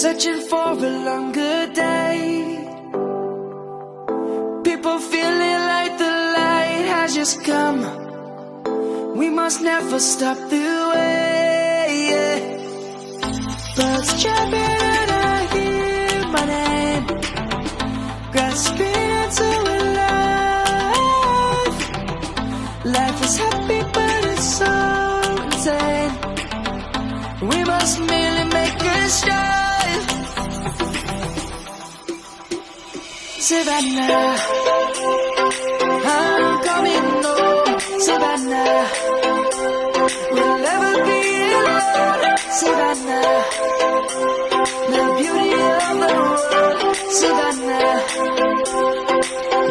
searching for a longer day. People feeling like the light has just come. We must never stop the way. Birds chirping and I hear my name, grasping into a life. Life is happy but it's so insane. We must merely make a start. Savannah, I'm coming home. Savannah, we'll never be alone. Savannah, the beauty of the world. Savannah,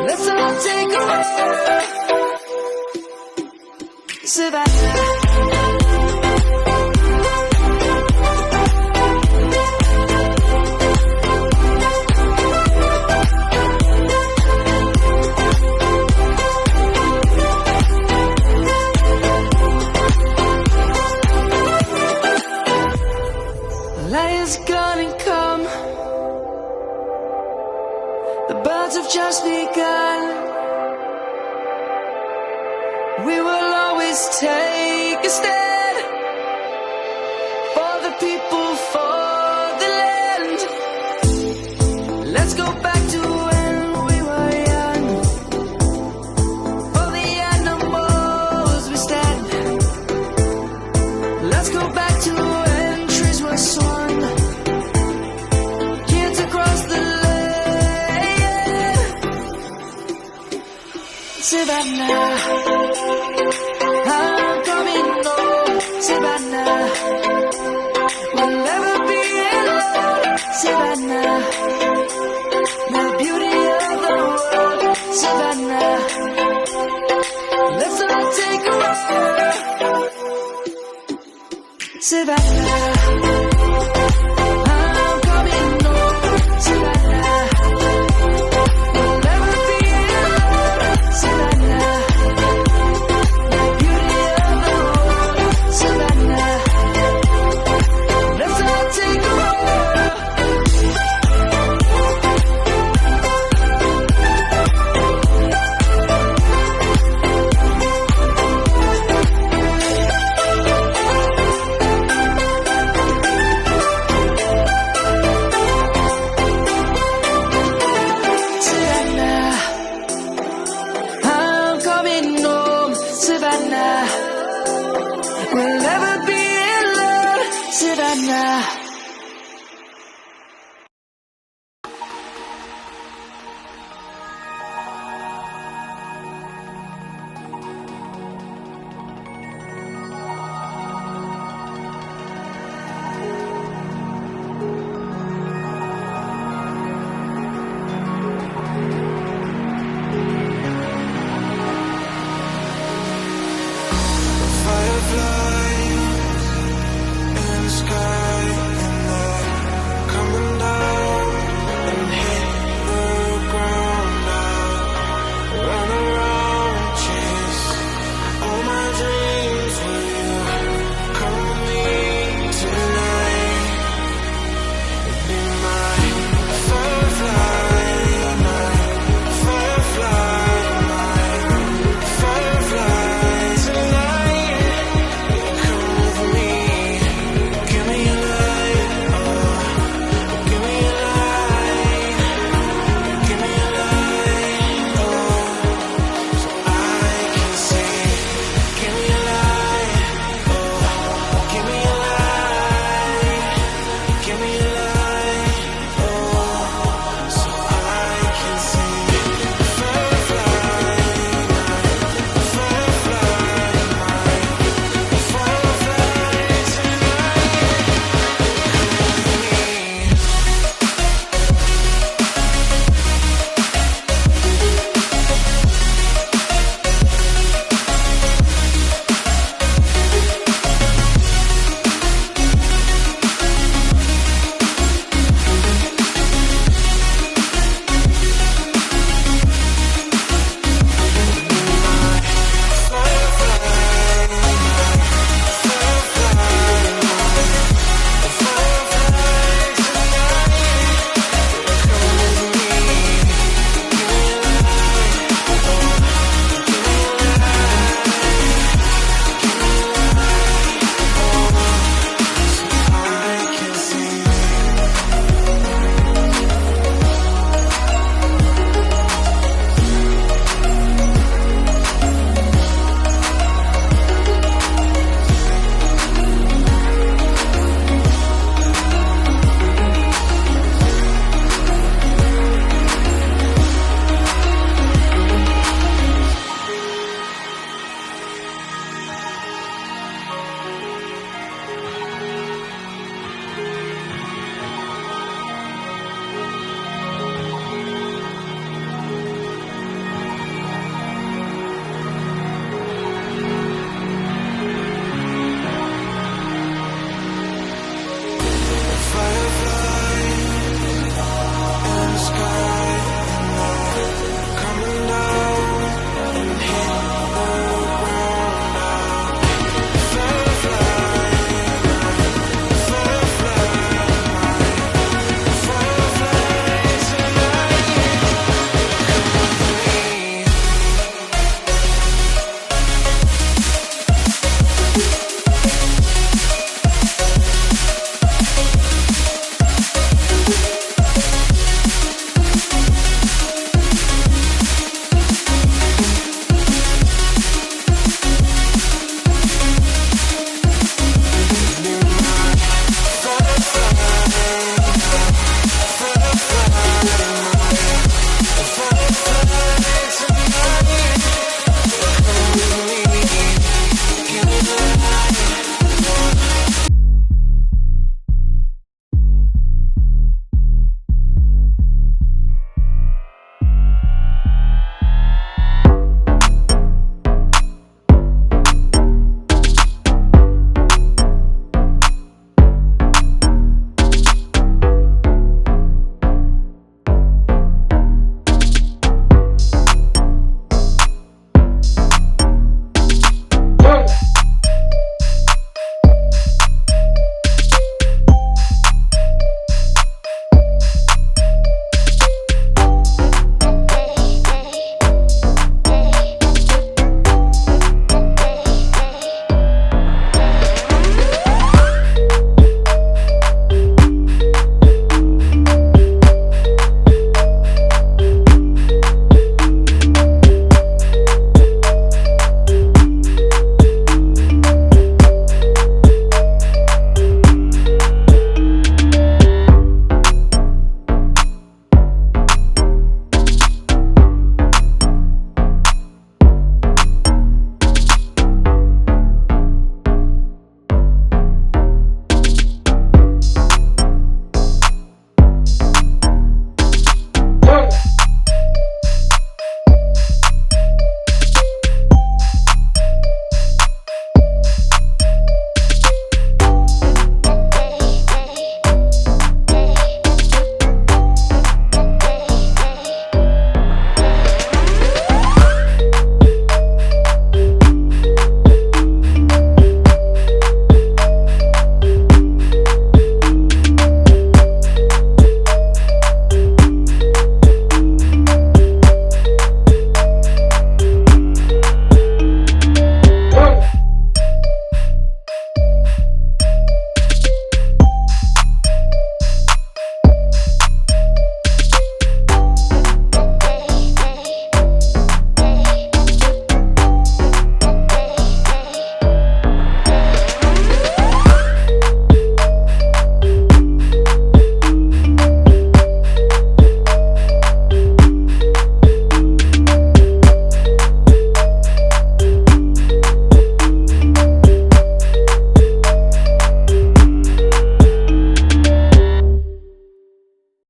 let's all take a walk. Savannah. Light is gonna come. The birds have just begun. We will always take a stand for the people, for the land. Let's go back to when we were young. For the animals we stand. Let's go back to when trees were swung. Kids across the lane. Savannah, I'm coming home. Savannah, we'll never be alone. Savannah, the beauty of the world. Savannah, let's all take a walk. Savannah, I'm coming home. Savannah, we'll never be alone. Savannah, the beauty of the world. Savannah, let's all take a walk. Savannah, I'm coming home. Savannah, we'll never be alone. Savannah.